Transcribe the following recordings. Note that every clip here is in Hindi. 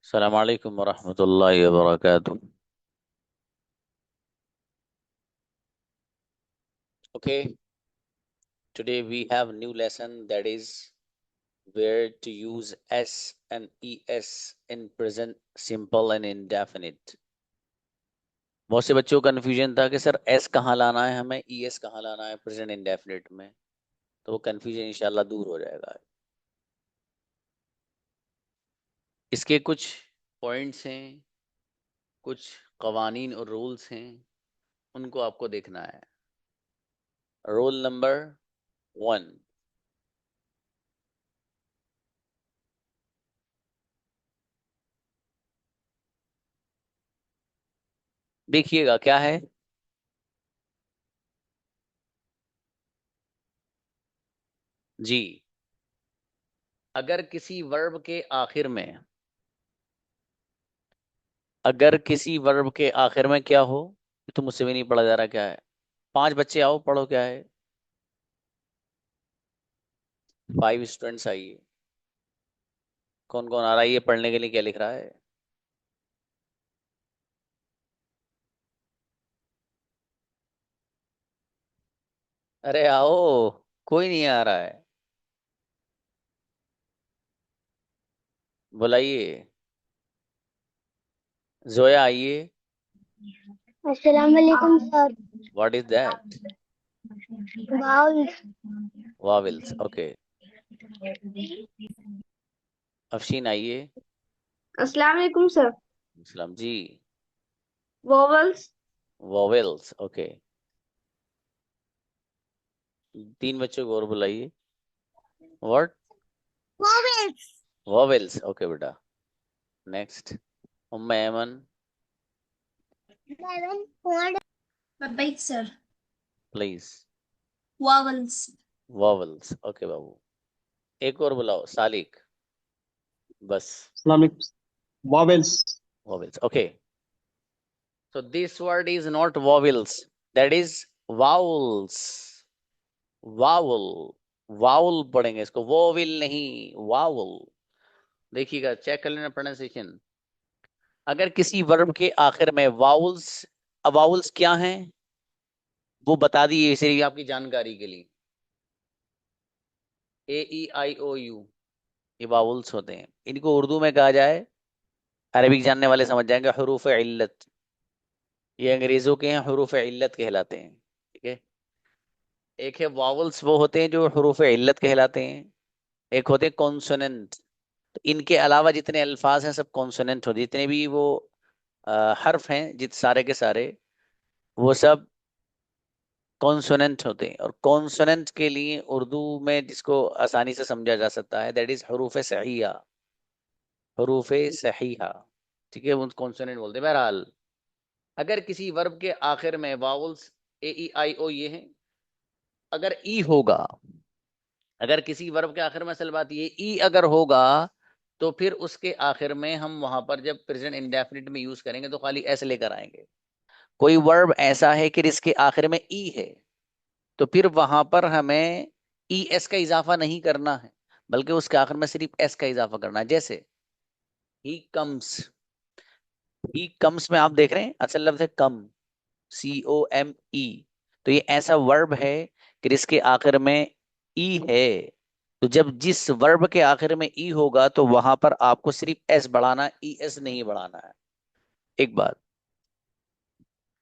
Assalamu alaikum wa rahmatullahi wa barakatuh. Okay, today we have new lesson, that is where to use S and ES in present simple and indefinite. बहुत से बच्चों को कंफ्यूजन था कि सर S कहाँ लाना है, हमें ES कहाँ लाना है प्रेजेंट इंडेफिनिट में। तो वो कंफ्यूजन इंशाल्लाह दूर हो जाएगा। इसके कुछ पॉइंट्स हैं, कुछ कवानीन और रूल्स हैं, उनको आपको देखना है। रूल नंबर 1, देखिएगा क्या है। जी, अगर किसी वर्ब के आखिर में, अगर किसी वर्ब के आखिर में क्या हो, तो मुझसे भी नहीं पढ़ा जा रहा क्या है। 5 बच्चे आओ पढ़ो क्या है। 5 स्टूडेंट्स आइए। कौन कौन आ रहा है ये पढ़ने के लिए, क्या लिख रहा है। अरे आओ, कोई नहीं आ रहा है, बुलाइए। जोया आइए। अस्सलाम वालेकुम sir. What is that. Vowels. Vowels, okay. Afsheen आइए। अस्सलाम वालेकुम सर। सलाम जी। वोवल्स। Vowels, okay. 3 बच्चों को और बुलाइए। व्हाट। वोवल्स। वोवेल्स, ओके बेटा। Next, Umma Aiman, seven four. Right, sir. Please. Vowels. Vowels, okay बाबू। एक और बुलाओ, सालिक। बस। Islamic vowels. Vowels. Okay. So this word is not vowels. That is vowels. Vowel. Vowel पढ़ेंगे इसको, वोविल नहीं, वाउल। देखिएगा, चेक कर लेना प्रोनाउंसिएशन। अगर किसी वर्ब के आखिर में वाउल्स, अब वाउल्स क्या हैं वो बता दिए सिर्फ आपकी जानकारी के लिए। AEIOU, ये वाउल्स होते हैं। इनको उर्दू में कहा जाए, अरबिक जानने वाले समझ जाएंगे, हरूफ इल्लत। ये अंग्रेजों के हैं, हरूफ इल्लत कहलाते हैं। ठीक है। एक है वावल्स, वो होते हैं जो हरूफ इल्लत कहलाते हैं। एक होते हैं कॉन्सोनेंट। तो इनके अलावा जितने अल्फाज हैं सब कॉन्सोनेंट होते हैं। जितने भी वो हर्फ हैं, जित सारे के सारे वो सब कॉन्सोनेंट होते हैं। और कॉन्सोनेंट के लिए उर्दू में जिसको आसानी से समझा जा सकता है, दैट इज हरूफ सहीहा। हरूफ सहीहा, ठीक है, वो कॉन्सोनेंट बोलते हैं। बहरहाल, अगर किसी वर्ब के आखिर में वावल्स AEIO ये हैं, अगर ई होगा, अगर किसी वर्ब के आखिर में, असल बात ये ई अगर होगा, तो फिर उसके आखिर में हम वहां पर जब प्रेजेंट इंडेफिनिट में यूज करेंगे तो खाली एस लेकर आएंगे। कोई वर्ब ऐसा है कि जिसके आखिर में ई है, तो फिर वहां पर हमें ई एस का इजाफा नहीं करना है, बल्कि उसके आखिर में सिर्फ एस का इजाफा करना है। जैसे ही कम्स, ही कम्स में आप देख रहे हैं असल लफ्ज है कम, COME। तो ये ऐसा वर्ब है कि जिसके आखिर में ई है। तो जब जिस वर्ब के आखिर में ई होगा तो वहां पर आपको सिर्फ एस बढ़ाना, ES नहीं बढ़ाना है। एक बात।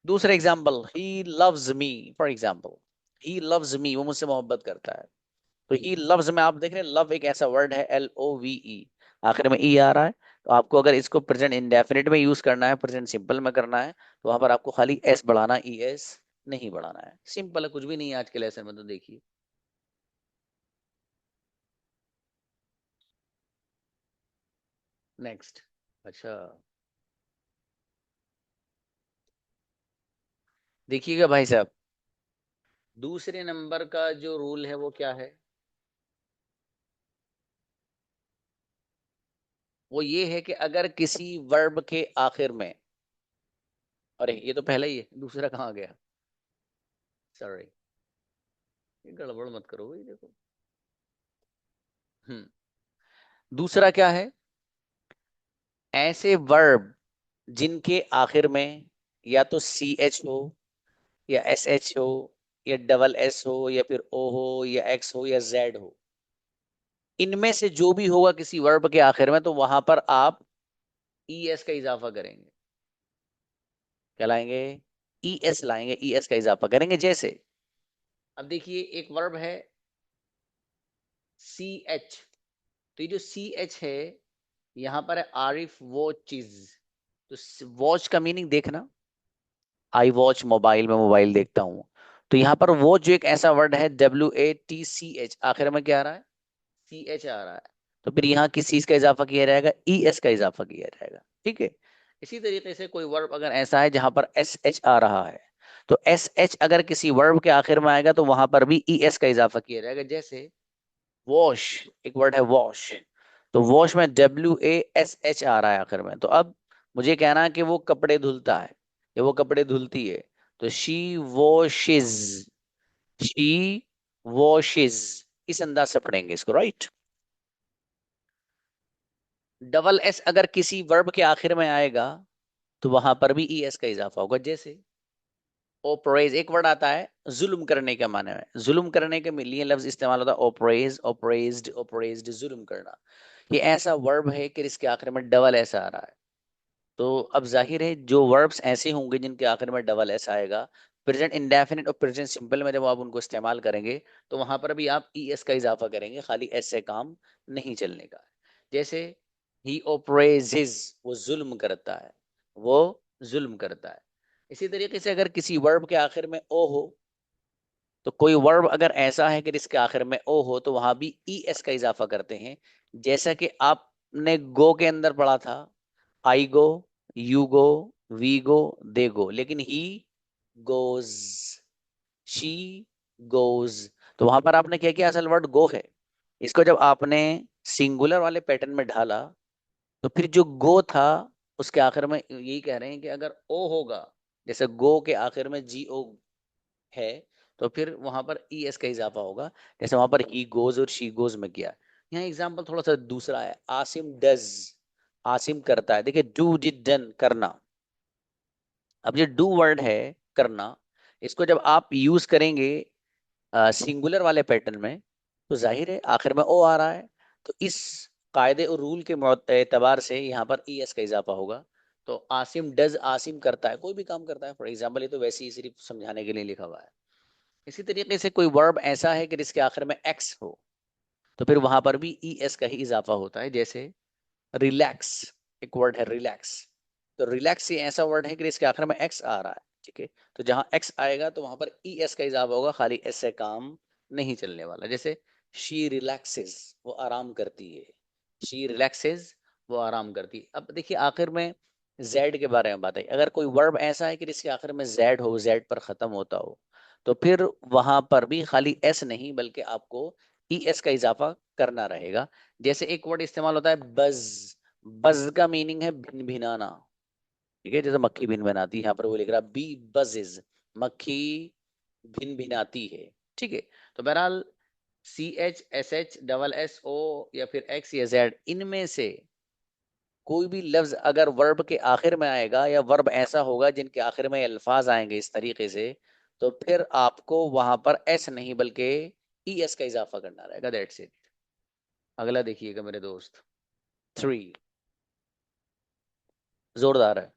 दूसरा example, he loves me, for example, he loves me, वो मुझसे मोहब्बत करता है। तो ही लव्स में आप देख रहे हैं, लव एक ऐसा वर्ड है, LOVE, आखिर में ई आ रहा है। तो आपको अगर इसको प्रेजेंट इंडेफिनिट में यूज करना है, प्रेजेंट सिंपल में करना है, तो वहां पर आपको खाली एस बढ़ाना, ES नहीं बढ़ाना है। सिंपल है, कुछ भी नहीं है आज के लेसन में। तो देखिए, नेक्स्ट। अच्छा, देखिएगा भाई साहब, दूसरे नंबर का जो रूल है वो क्या है। वो ये है कि अगर किसी वर्ब के आखिर में, अरे ये तो पहला ही है, दूसरा कहाँ गया, सॉरी, ये गड़बड़ मत करो भाई, देखो। हम्म दूसरा क्या है, ऐसे वर्ब जिनके आखिर में या तो सी एच हो, या एस एच हो, या डबल एस हो, या फिर ओ हो, या एक्स हो, या जेड हो, इनमें से जो भी होगा किसी वर्ब के आखिर में, तो वहां पर आप ई एस का इजाफा करेंगे। क्या लाएंगे? ई एस लाएंगे, ई एस का इजाफा करेंगे। जैसे अब देखिए एक वर्ब है सी एच, तो ये जो सी एच है यहां पर है आरिफ वॉचिज। तो वॉच का मीनिंग देखना, आई वॉच, मोबाइल में मोबाइल देखता हूँ। तो यहाँ पर वॉच जो एक ऐसा वर्ड है, WATCH, आखिर में क्या आ रहा है? CH आ रहा है। तो फिर यहाँ किस चीज का इजाफा किया जाएगा? ES का इजाफा किया जाएगा। ठीक है। इसी तरीके से कोई वर्ब अगर ऐसा है जहां पर SH आ रहा है, तो SH अगर किसी वर्ब के आखिर में आएगा तो वहां पर भी ES का इजाफा किया जाएगा। जैसे वॉश, एक वर्ड है वॉश, तो वॉश में WASH आ रहा है आखिर में। तो अब मुझे कहना है कि वो कपड़े धुलता है या वो कपड़े धुलती है, तो शी वॉशेज, शी वॉशेज, इस अंदाज से पढ़ेंगे इसको, राइट। डबल एस अगर किसी वर्ब के आखिर में आएगा तो वहां पर भी ES का इजाफा होगा। जैसे ओपरेज, एक वर्ड आता है जुल्म करने के माने में, जुल्म करने के लिए लफ्ज इस्तेमाल होता है ओपरेज, ओपरेज्ड, ओपरेज्ड, जुल्म करना। ये ऐसा वर्ब है कि इसके आखिर में डबल एस आ रहा है। तो अब जाहिर है जो वर्ब्स ऐसे होंगे जिनके आखिर में डबल एस आएगा, प्रेजेंट इंडेफिनिट और प्रेजेंट सिंपल में जब आप उनको इस्तेमाल करेंगे तो वहां पर भी आप ES का इजाफा करेंगे, खाली एस से काम नहीं चलने का। जैसे ही ओपरेजेस, वो जुल्म करता है, वो जुल्म करता है। इसी तरीके से अगर किसी वर्ब के आखिर में ओ हो, तो कोई वर्ब अगर ऐसा है कि जिसके आखिर में ओ हो तो वहां भी ES का इजाफा करते हैं। जैसा कि आपने गो के अंदर पढ़ा था, आई गो, यू गो, वी गो, दे गो, लेकिन ही गोज, शी गोज, तो वहां पर आपने क्या किया? असल वर्ड गो है, इसको जब आपने सिंगुलर वाले पैटर्न में ढाला तो फिर जो गो था उसके आखिर में यही कह रहे हैं कि अगर ओ होगा, जैसे गो के आखिर में GO है, तो फिर वहां पर ES का इजाफा होगा। जैसे वहां पर ही गोज और शी गोज में किया। यहाँ एग्जाम्पल थोड़ा सा दूसरा है, आसिम डज, आसिम करता है। देखिए डू डिड डन, करना। अब ये डू वर्ड है, करना, इसको जब आप यूज करेंगे सिंगुलर वाले पैटर्न में, तो जाहिर है आखिर में ओ आ रहा है, तो इस कायदे और रूल के एतबार से यहाँ पर ES का इजाफा होगा। तो आसिम डज, आसिम करता है, कोई भी काम करता है। फॉर एग्जाम्पल ये तो वैसे ही सिर्फ समझाने के लिए लिखा हुआ है। इसी तरीके से कोई वर्ब ऐसा है कि जिसके आखिर में एक्स हो, तो फिर वहां पर भी ES का ही इजाफा होता है। जैसे रिलैक्स, एक वर्ड है रिलैक्स, तो रिलैक्स ये ऐसा वर्ड है कि इसके आखिर में एक्स आ रहा है। ठीक है, तो जहां एक्स आएगा तो वहां पर ES का इजाफा होगा, खाली एस से काम नहीं चलने वाला। जैसे शी रिलैक्सेस, वो आराम करती है, शी रिलैक्सेस, वो आराम करती है। अब देखिए आखिर में जेड के बारे में बात है, अगर कोई वर्ब ऐसा है कि जिसके आखिर में जेड हो, जेड पर खत्म होता हो, तो फिर वहां पर भी खाली एस नहीं बल्कि आपको ES का इजाफा करना रहेगा। जैसे एक वर्ड इस्तेमाल होता है बज, बज का मीनिंग है भिन भिनाना। ठीक है, जैसे मक्खी भिन बनाती है, यहाँ पर वो लिख रहा है बी बजेज, मक्खी भिन भिनाती है। ठीक है, तो बहरहाल CH, SH, डबल SO या फिर X या Z, इनमें से कोई भी लफ्ज अगर वर्ब के आखिर में आएगा या वर्ब ऐसा होगा जिनके आखिर में अल्फाज आएंगे इस तरीके से, तो फिर आपको वहां पर एस नहीं बल्कि ES का इजाफा करना रहेगा। That's it. अगला देखिएगा मेरे दोस्त, 3, जोरदार है।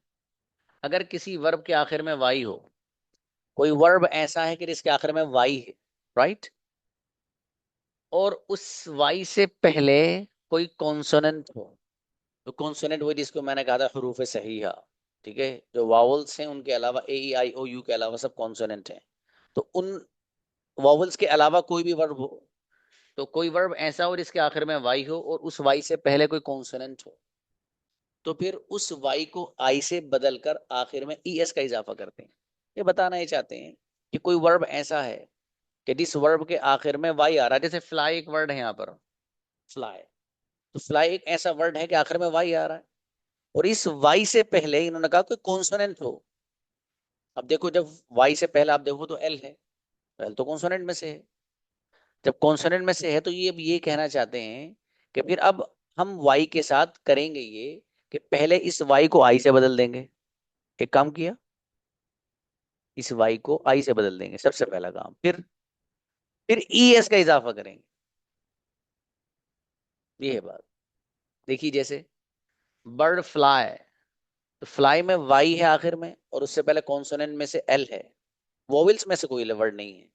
अगर किसी वर्ब के आखिर में वाई हो, कोई वर्ब ऐसा है कि जिसके आखिर में वाई है, राइट, और उस वाई से पहले कोई कॉन्सोनेंट हो, तो कॉन्सोनेंट वो जिसको मैंने कहा था हरूफ सही है। ठीक है, जो वावल्स हैं उनके अलावा AEIOU के अलावा सब कॉन्सोनेंट हैं। तो उन वावल्स के अलावा कोई भी वर्ब हो, तो कोई वर्ब ऐसा हो जिसके आखिर में वाई हो और उस वाई से पहले कोई कॉन्सोनेंट हो, तो फिर उस वाई को आई से बदलकर आखिर में ES का इजाफा करते हैं। ये बताना ये चाहते हैं कि कोई वर्ब ऐसा है कि जिस वर्ब के आखिर में वाई आ रहा है। जैसे फ्लाई एक वर्ड है यहाँ पर, फ्लाई, तो फ्लाई एक ऐसा वर्ड है कि आखिर में वाई आ रहा है और इस वाई से पहले इन्होंने कहा कोई कॉन्सोनेंट हो। अब देखो जब वाई से पहले आप देखो तो एल है, तो एल तो कॉन्सोनेंट में से है। जब कॉन्सोनेंट में से है तो ये अब ये कहना चाहते हैं कि फिर अब हम वाई के साथ करेंगे ये कि पहले इस वाई को आई से बदल देंगे। एक काम किया, इस वाई को आई से बदल देंगे सबसे पहला काम। फिर ई एस का इजाफा करेंगे। ये है बात। देखिए जैसे बर्ड फ्लाई, तो फ्लाई में वाई है आखिर में और उससे पहले कॉन्सोनेंट में से एल है, वोवेल्स में से कोई वर्ड नहीं है।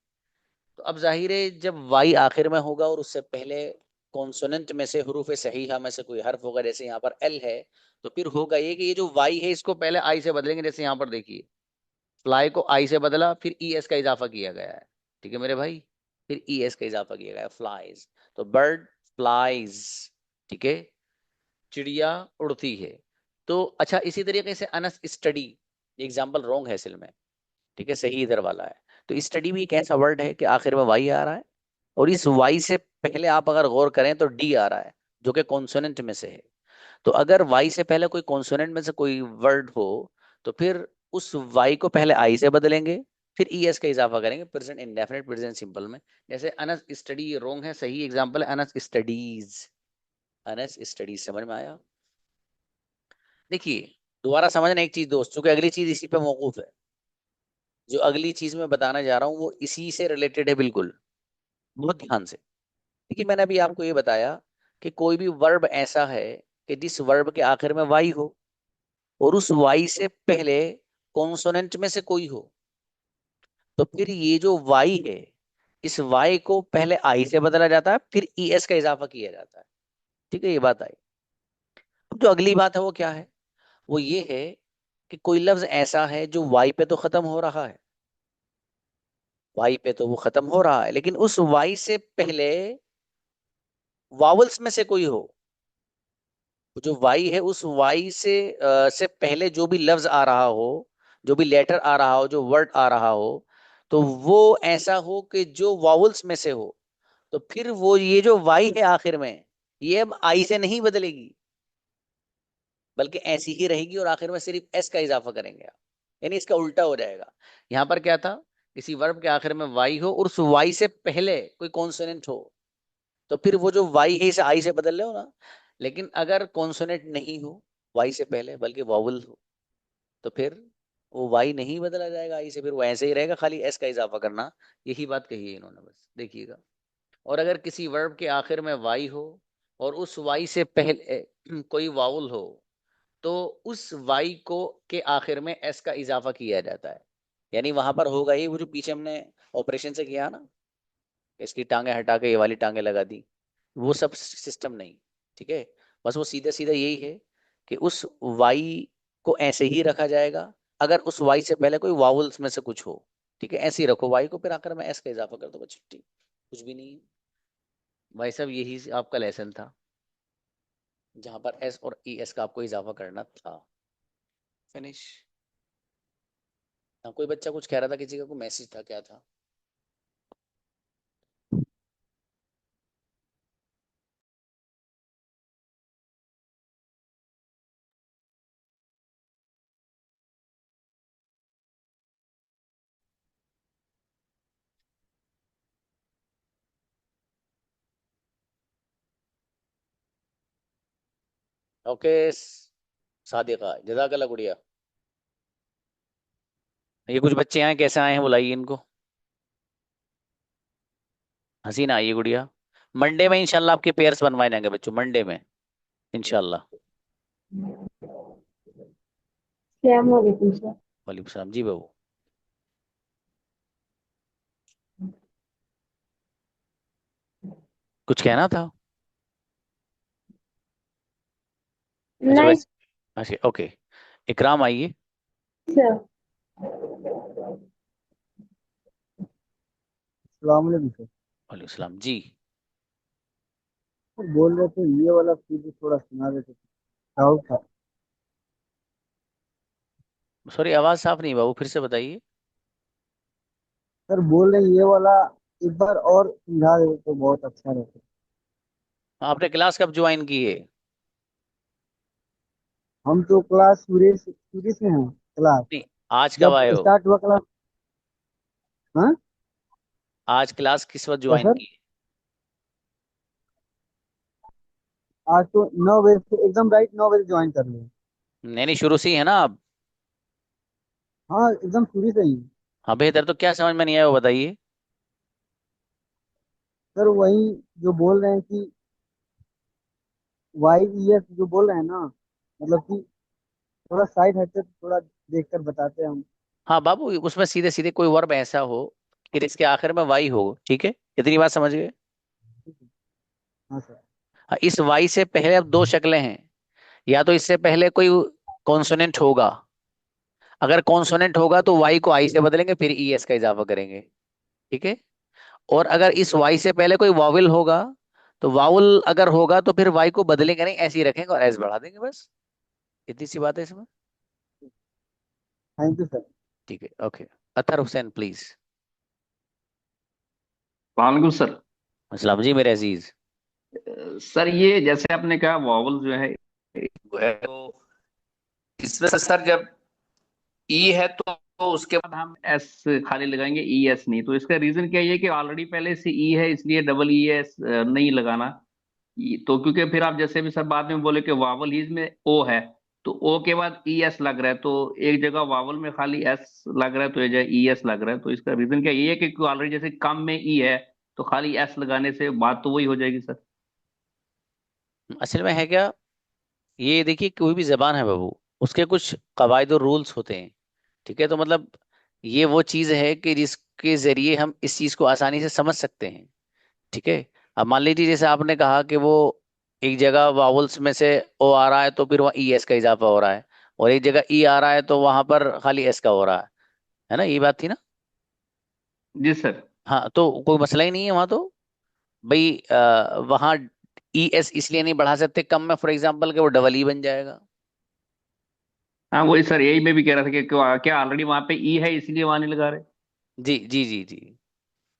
तो अब जाहिर है जब वाई आखिर में होगा और उससे पहले कॉन्सोनेंट में से हरूफ सहीहा में से कोई हर्फ होगा, जैसे यहाँ पर एल है, तो फिर होगा ये कि ये जो वाई है इसको पहले आई से बदलेंगे। जैसे यहाँ पर देखिए फ्लाई को आई से बदला, फिर ई एस का इजाफा किया गया है। ठीक है मेरे भाई, फिर ई एस का इजाफा किया गया है, फ्लाइज। तो बर्ड फ्लाइज, ठीक है, चिड़िया उड़ती है। तो अच्छा इसी तरीके से अनस स्टडी, एग्जाम्पल रॉन्ग है असल में, ठीक है, सही इधर वाला है। तो स्टडी भी एक ऐसा वर्ड है कि आखिर में वाई आ रहा है और इस वाई से पहले आप अगर गौर करें तो डी आ रहा है जो कि कॉन्सोनेंट में से है। तो अगर वाई से पहले कोई कॉन्सोनेंट में से कोई वर्ड हो तो फिर उस वाई को पहले आई से बदलेंगे, फिर ई एस का इजाफा करेंगे प्रेजेंट इंडेफिनिट प्रेजेंट सिंपल में। जैसे अनस स्टडी, ये रॉन्ग है, सही एग्जाम्पल है अनस स्टडीज। अनस स्टडीज समझ में आया? देखिए दोबारा समझना एक चीज दोस्त, चूंकि अगली चीज इसी पे मौकूफ है। जो अगली चीज मैं बताना जा रहा हूँ वो इसी से रिलेटेड है बिल्कुल, बहुत ध्यान से। देखिए मैंने अभी आपको ये बताया कि कोई भी वर्ब ऐसा है कि जिस वर्ब के आखिर में वाई हो और उस वाई से पहले कॉन्सोनेंट में से कोई हो, तो फिर ये जो वाई है इस वाई को पहले आई से बदला जाता है, फिर ई एस का इजाफा किया जाता है। ठीक है, ये बात आई। अब जो अगली बात है वो क्या है? वो ये है कि कोई लफ्ज ऐसा है जो वाई पे तो खत्म हो रहा है, वाई पे तो वो खत्म हो रहा है, लेकिन उस वाई से पहले वावल्स में से कोई हो। जो वाई है उस वाई से पहले जो भी लफ्ज आ रहा हो, जो भी लेटर आ रहा हो, जो वर्ड आ रहा हो, तो वो ऐसा हो कि जो वावल्स में से हो। तो फिर वो ये जो वाई है आखिर में, ये अब आई से नहीं बदलेगी बल्कि ऐसी ही रहेगी और आखिर में सिर्फ एस का इजाफा करेंगे आप। यानी इसका उल्टा हो जाएगा। यहां पर क्या था, किसी वर्ब के आखिर में वाई हो और उस वाई से पहले कोई कॉन्सोनेंट हो, तो फिर वो जो वाई है इसे आई से बदल रहे हो ना। लेकिन अगर कॉन्सोनेंट नहीं हो वाई से पहले बल्कि वावल हो, तो फिर वो वाई नहीं बदला जाएगा आई से, फिर वो ऐसे ही रहेगा, खाली एस का इजाफा करना। यही बात कही है इन्होंने, बस देखिएगा। और अगर किसी वर्ब के आखिर में वाई हो और उस वाई से पहले कोई वाउल हो, तो उस वाई को के आखिर में एस का इजाफा किया जाता है। यानी वहां पर होगा ही वो जो पीछे हमने ऑपरेशन से किया ना, इसकी टांगे हटा के ये वाली टांगे लगा दी, वो सब सिस्टम नहीं। ठीक है, बस वो सीधा सीधा यही है कि उस वाई को ऐसे ही रखा जाएगा अगर उस वाई से पहले कोई वावल्स में से कुछ हो। ठीक है, ऐसे ही रखो वाई को, फिर आकर में एस का इजाफा कर दो, बस छुट्टी, कुछ भी नहीं है। भाई साहब यही आपका लेसन था जहां पर एस और ई एस का आपको इजाफा करना था। फिनिश। हाँ, कोई बच्चा कुछ कह रहा था, किसी का कोई मैसेज था, क्या था? ओके सादिका, जजाकल्ला गुड़िया। ये कुछ बच्चे आए, कैसे आए हैं बुलाइए इनको। हसीना आई है गुड़िया। मंडे में इंशाल्लाह आपके पेयर्स बनवाए जाएंगे बच्चों, मंडे में इंशाल्लाह। अस्सलामुअलैकुम सर। वालेकुम सलाम जी बाबू। कुछ कहना था? अच्छा नहीं बस, अच्छा ओके। इकराम आइए। सर। अस्सलाम वालेकुम सर। वालेकुम सलाम जी। सर बोल रहे थे ये वाला चीज थोड़ा सुना देते डाउट था। सॉरी आवाज साफ नहीं बाबू, फिर से बताइए। सर बोल रहे ये वाला एक बार और समझा देते तो बहुत अच्छा रहता। आपने क्लास कब ज्वाइन की है? हम तो क्लास सूर्य सूर्य से हैं क्लास। नहीं, आज कब जब आए हो? स्टार्ट हुआ क्लास। हाँ आज क्लास किस वक्त क्या ज्वाइन सर? की? आज तो 9 बजे से एकदम राइट 9 बजे ज्वाइन कर लिया। नहीं नहीं, शुरू से ही है ना आप? हाँ एकदम शुरू से ही। हाँ बेहतर, तो क्या समझ में नहीं आया वो बताइए। सर वही जो बोल रहे हैं कि YES जो बोल रहे हैं ना, मतलब कि थोड़ा साइड हटके थोड़ा देख कर बताते हैं हम। हाँ बाबू, उसमें सीधे सीधे कोई वर्ब ऐसा हो कि जिसके आखिर में वाई हो, ठीक है, इतनी बात समझ गए? हाँ सर। हाँ, इस वाई से पहले अब दो शक्लें हैं। या तो इससे पहले कोई कॉन्सोनेंट होगा, अगर कॉन्सोनेंट होगा तो वाई को आई से बदलेंगे, फिर ई एस का इजाफा करेंगे, ठीक है। और अगर इस वाई से पहले कोई वावल होगा, तो वावल अगर होगा तो फिर वाई को बदलेंगे नहीं, ऐसे ही रखेंगे और एस बढ़ा देंगे, बस इतनी सी बात है इसमें। Thank you sir. ठीक है, ओके। अतहर हुसैन प्लीज। वालेकुम सर। अस्सलाम जी मेरे अजीज। सर ये जैसे आपने कहा वॉवल जो है वो है, तो इसमें से सर जब ई है तो उसके बाद हम एस खाली लगाएंगे, ई एस नहीं। तो इसका रीजन क्या है कि ऑलरेडी पहले से ई है, इसलिए डबल ई एस नहीं लगाना। तो क्योंकि फिर आप जैसे भी सर बाद में बोले कि वावल हीज में ओ है, तो ओ के बाद ई एस लग रहा है, तो एक जगह वावल में खाली एस लग रहा है तो एक जगह ई एस लग रहा है। तो इसका रीजन क्या ये है कि ऑलरेडी जैसे कम में ई है, तो खाली एस लगाने से बात तो वही हो जाएगी सर। असल में है क्या, ये देखिए कोई भी जबान है बाबू, उसके कुछ कवायद और रूल्स होते हैं, ठीक है। तो मतलब ये वो चीज है कि जिसके जरिए हम इस चीज को आसानी से समझ सकते हैं, ठीक है। अब मान लीजिए जैसे आपने कहा कि वो एक जगह वावल्स में से ओ आ रहा है तो फिर वहाँ ई एस का इजाफा हो रहा है, और एक जगह ई आ रहा है तो वहां पर खाली एस का हो रहा है ना, ये बात थी ना? जी सर। हाँ, तो कोई मसला ही नहीं है वहां तो। भाई वहाँ ई एस इसलिए नहीं बढ़ा सकते कम में, फॉर एग्जाम्पल कि वो डबल ई बन जाएगा। हाँ वही सर, यही मैं भी कह रहा था कि क्या ऑलरेडी वहां पे ई है इसलिए वहां नहीं लगा रहे। जी जी जी जी।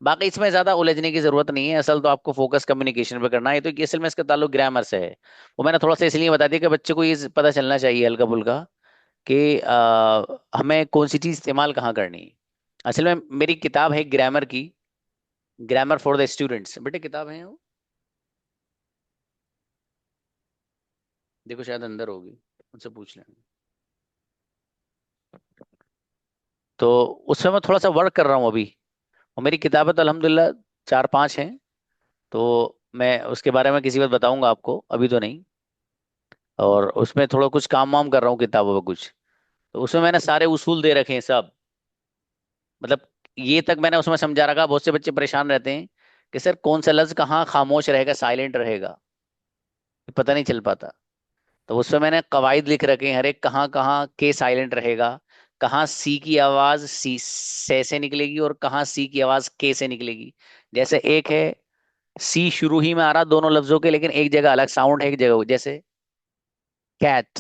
बाकी इसमें ज्यादा उलझने की जरूरत नहीं है, असल तो आपको फोकस कम्युनिकेशन पे करना है, तो कि असल में इसका ताल्लुक ग्रामर से है। वो मैंने थोड़ा सा इसलिए बता दिया कि बच्चे को ये पता चलना चाहिए हल्का फुल्का कि हमें कौन सी चीज इस्तेमाल कहाँ करनी है। असल में मेरी किताब है ग्रामर की, ग्रामर फॉर द स्टूडेंट्स, बेटे किताब है वो, देखो शायद अंदर होगी, उनसे पूछ लेंगे। तो उसमें मैं थोड़ा सा वर्क कर रहा हूँ अभी, और मेरी किताबें तो अल्हम्दुलिल्लाह चार पांच हैं। तो मैं उसके बारे में किसी वक्त बताऊंगा आपको, अभी तो नहीं। और उसमें थोड़ा कुछ काम वाम कर रहा हूँ किताबों पर कुछ, तो उसमें मैंने सारे उसूल दे रखे हैं सब। मतलब ये तक मैंने उसमें समझा रखा, बहुत से बच्चे परेशान रहते हैं कि सर कौन सा लफ्ज कहाँ खामोश रहेगा, साइलेंट रहेगा, ये पता नहीं चल पाता। तो उसमें मैंने कवायद लिख रखे हैं, हर एक कहाँ कहाँ के साइलेंट रहेगा, कहाँ सी की आवाज सी से निकलेगी और कहाँ सी की आवाज के से निकलेगी। जैसे एक है सी शुरू ही में आ रहा दोनों लफ्जों के, लेकिन एक जगह अलग साउंड है, एक जगह जैसे कैट,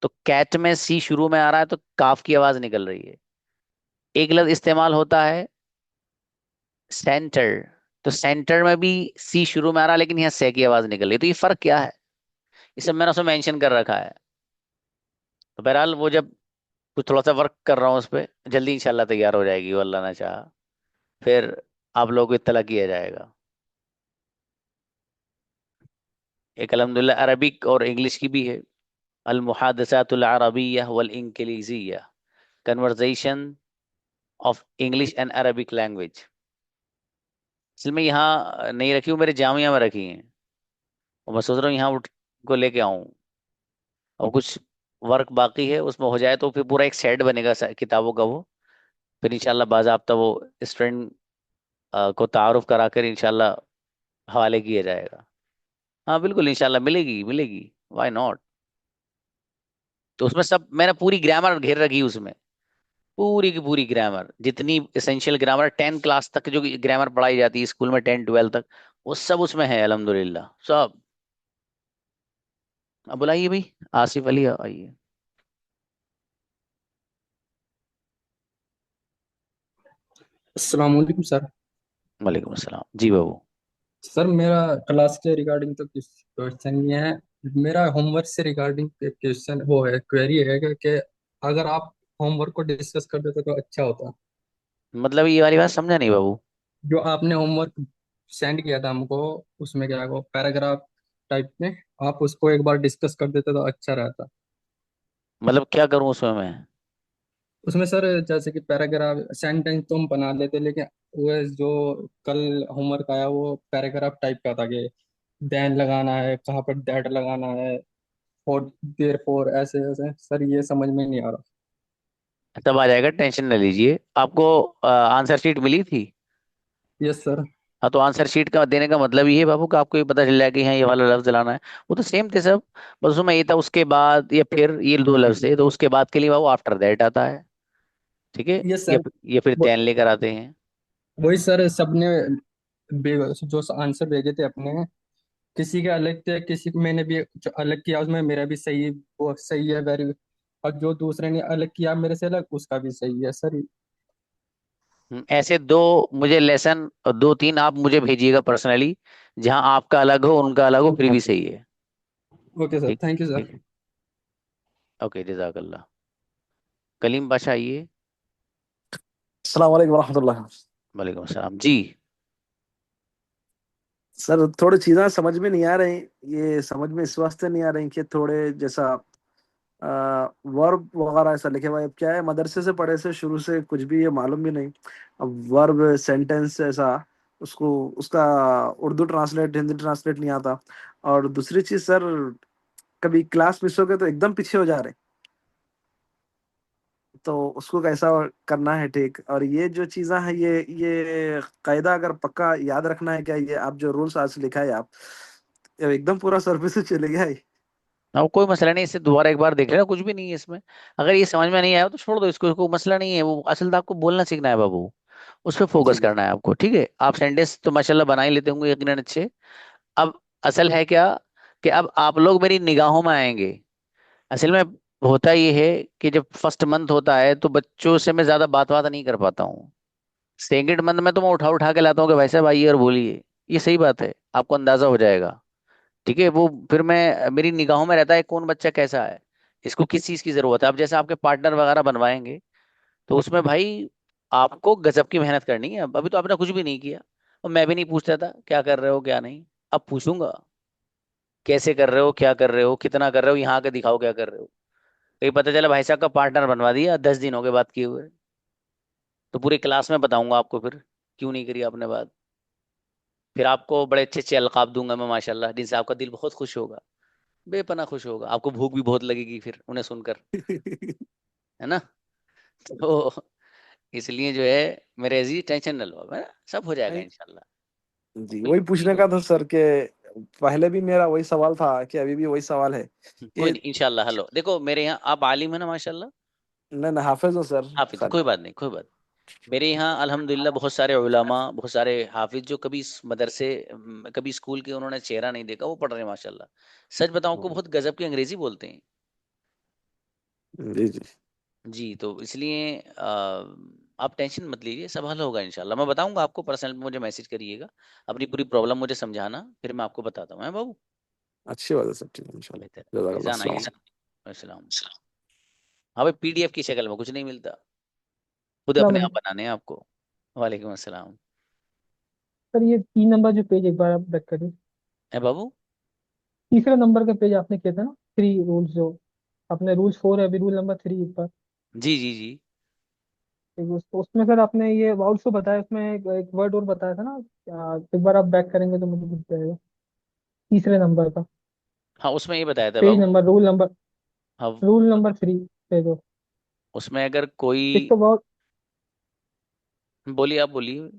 तो कैट में सी शुरू में आ रहा है तो काफ की आवाज निकल रही है। एक लफ्ज इस्तेमाल होता है सेंटर, तो सेंटर में भी सी शुरू में आ रहा है लेकिन यहाँ से की आवाज निकल रही है, तो ये फर्क क्या है, ये सब मैंने उसमें मेंशन कर रखा है। तो बहरहाल वो जब कुछ थोड़ा सा वर्क कर रहा हूँ उस पर, जल्दी इंशाल्लाह तैयार हो जाएगी वो, अल्लाह ना चाहा, फिर आप लोगों को इत्तला किया जाएगा। एक अल्हम्दुलिल्लाह अरबिक और इंग्लिश की भी है, अल मुहादसातुल अरबिय्या वल इंग्लिजिय्या, conversation of English and Arabic language. असल में यहाँ नहीं रखी हूँ, मेरे जामिया में रखी हैं, और मैं सोच रहा हूँ यहाँ उठ को लेके आऊँ। और कुछ वर्क बाकी है, उसमें हो जाए तो फिर पूरा एक सेट बनेगा किताबों का वो, फिर इंशाल्लाह बाज़ाब्ता वो स्टूडेंट को तारुफ करा कर इंशाल्लाह हवाले किया जाएगा। हाँ बिल्कुल इंशाल्लाह मिलेगी मिलेगी, व्हाई नॉट। तो उसमें सब मैंने पूरी ग्रामर घेर रखी उसमें, पूरी की पूरी ग्रामर, जितनी एसेंशियल ग्रामर 10 क्लास तक जो ग्रामर पढ़ाई जाती है स्कूल में, 10 12 तक, वो सब उसमें है अल्हम्दुलिल्लाह सब। अब बुलाइए भाई, आसिफ अली आइए। अस्सलाम वालेकुम सर। वालेकुम अस्सलाम जी बाबू। सर मेरा क्लास के रिगार्डिंग तो कुछ क्वेश्चन ये है। मेरा होमवर्क से रिगार्डिंग क्वेश्चन वो है, क्वेरी है कि अगर आप होमवर्क को डिस्कस कर देते तो अच्छा होता। मतलब ये वाली बात समझा नहीं बाबू। जो आपने होमवर्क सेंड किया था हमको, उसमें क्या वो पैराग्राफ टाइप में, आप उसको एक बार डिस्कस कर देते तो अच्छा रहता। मतलब क्या करूं उसमें मैं? उसमें सर जैसे कि पैराग्राफ सेंटेंस तो हम बना लेते, लेकिन वो जो कल होमवर्क आया वो पैराग्राफ टाइप का था कि देन लगाना है, कहाँ पर दैट लगाना है, फॉर देयर फॉर, ऐसे ऐसे सर ये समझ में नहीं आ रहा। तब आ जाएगा, टेंशन न लीजिए। आपको आंसर शीट मिली थी? Yes sir. हाँ, तो आंसर शीट का देने का मतलब ये है बाबू कि आपको ये पता चल जाए कि हाँ ये वाला लफ्ज लाना है। वो तो सेम थे सब। बस उसमें ये था उसके बाद, या फिर ये दो लफ्ज थे तो उसके बाद के लिए बाबू आफ्टर दैट आता है। ठीक है। यस ये सर। ये फिर तैन लेकर आते हैं। वही सर सबने जो आंसर भेजे थे अपने, किसी के अलग थे, किसी को मैंने भी जो अलग किया उसमें मेरा भी सही, वो सही है वेरी, और जो दूसरे ने अलग किया मेरे से अलग उसका भी सही है सर। ऐसे दो मुझे लेसन, और दो तीन आप मुझे भेजिएगा पर्सनली, जहां आपका अलग हो उनका अलग हो, फिर भी सही है। ओके सर, ठीक। Thank you sir. ठीक। ओके, जजाकल्ला। कलीम बादशाह आइए। अस्सलाम वालेकुम रहमतुल्लाह। वालेकुम अस्सलाम जी। सर थोड़ी चीज़ें समझ में नहीं आ रही। ये समझ में इस वास्ते नहीं आ रही कि थोड़े जैसा वर्ब वगैरह ऐसा लिखे हुआ है। अब क्या है, मदरसे से पढ़े से शुरू से कुछ भी ये मालूम भी नहीं। अब वर्ब सेंटेंस ऐसा, उसको उसका उर्दू ट्रांसलेट हिंदी ट्रांसलेट नहीं आता। और दूसरी चीज़ सर, कभी क्लास मिस हो गए तो एकदम पीछे हो जा रहे। तो उसको कैसा करना है ठीक। और ये जो चीज़ें हैं, ये कायदा अगर पक्का याद रखना है क्या, ये आप जो रूल्स आज लिखा है आप, ये एकदम पूरा सर्विस से चले गया है। ना, वो कोई मसला नहीं, इसे दोबारा एक बार देख लेना, कुछ भी नहीं है इसमें। अगर ये समझ में नहीं आया तो छोड़ दो इसको, कोई मसला नहीं है। वो असल तो आपको बोलना सीखना है बाबू, उस पर जी फोकस जी। करना है आपको। ठीक है, आप सेंटेंस तो माशाल्लाह बना ही लेते होंगे यकीनन अच्छे। अब असल है क्या, कि अब आप लोग मेरी निगाहों में आएंगे। असल में होता ये है कि जब फर्स्ट मंथ होता है तो बच्चों से मैं ज्यादा बात नहीं कर पाता हूँ। सेकंड मंथ में तो मैं उठा उठा के लाता हूँ कि भाई साहब आइए और बोलिए। ये सही बात है, आपको अंदाजा हो जाएगा। ठीक है, वो फिर मैं मेरी निगाहों में रहता है कौन बच्चा कैसा है, इसको किस चीज की जरूरत है। अब जैसे आपके पार्टनर वगैरह बनवाएंगे तो उसमें भाई आपको गजब की मेहनत करनी है। अब अभी तो आपने कुछ भी नहीं किया, और मैं भी नहीं पूछता था क्या कर रहे हो क्या नहीं। अब पूछूंगा कैसे कर रहे हो, क्या कर रहे हो, कितना कर रहे हो, यहाँ आके दिखाओ क्या कर रहे हो। कहीं पता चला भाई साहब का पार्टनर बनवा दिया 10 दिन हो गए बात किए हुए, तो पूरी क्लास में बताऊंगा आपको फिर क्यों नहीं करी आपने बात। फिर आपको बड़े अच्छे अच्छे अलकाब दूंगा मैं माशाल्लाह, जिनसे आपका दिल बहुत खुश होगा, बेपना खुश होगा। आपको भूख भी बहुत लगेगी फिर उन्हें सुनकर, है ना? तो इसलिए जो है मेरे अजीज, टेंशन न लो, है ना, सब हो जाएगा नहीं, इंशाल्लाह। जी कोई वही कोई पूछने कोई का था सर के। पहले भी मेरा वही सवाल था कि अभी भी वही सवाल है कोई कि नहीं इंशाल्लाह। हेलो देखो, मेरे यहाँ आप आलिम है ना माशाल्लाह, न हाफिज हूँ सर हाफिज, खाली। कोई बात नहीं, कोई बात। मेरे यहाँ अल्हम्दुलिल्लाह बहुत सारे उलमा, बहुत सारे हाफिज जो कभी इस मदरसे कभी स्कूल के उन्होंने चेहरा नहीं देखा, वो पढ़ रहे हैं माशाल्लाह। सच बताऊं को बहुत गजब की अंग्रेजी बोलते हैं। जी जी। जी, तो इसलिए आप टेंशन मत लीजिए, सब हल होगा इंशाल्लाह। मैं बताऊंगा आपको, पर्सनल मुझे मैसेज करिएगा, अपनी पूरी प्रॉब्लम मुझे समझाना, फिर मैं आपको बताता हूँ, है बाबू। अच्छी बात है सर, ठीक है बेहतर। इंशाल्लाह, जज़ाकल्लाह, फैजान आइए अस्सलाम। ना। अस्सलाम। हाँ भाई, पीडीएफ की शक्ल में कुछ नहीं मिलता, खुद अस्सलाम अपने आप वालेकुम। बनाने हैं आपको। वालेकुम अस्सलाम। सर ये 3 नंबर जो पेज एक बार आप बैक करिए। है बाबू। तीसरे नंबर का पेज आपने किया था ना, 3 रूल्स जो अपने रूल्स 4 है, अभी रूल नंबर 3 ऊपर। जी जी जी। उसमें सर आपने ये वाउल्स को बताया, उसमें एक वर्ड और बताया था ना। एक बार आप बैक करेंगे तो मुझे दिख जाएगा, तीसरे नंबर का हाँ, उसमें ये बताया था पेज बाबू। नंबर, हाँ, रूल नंबर 3 पे जो उसमें अगर कोई, एक तो बोलिए आप बोलिए।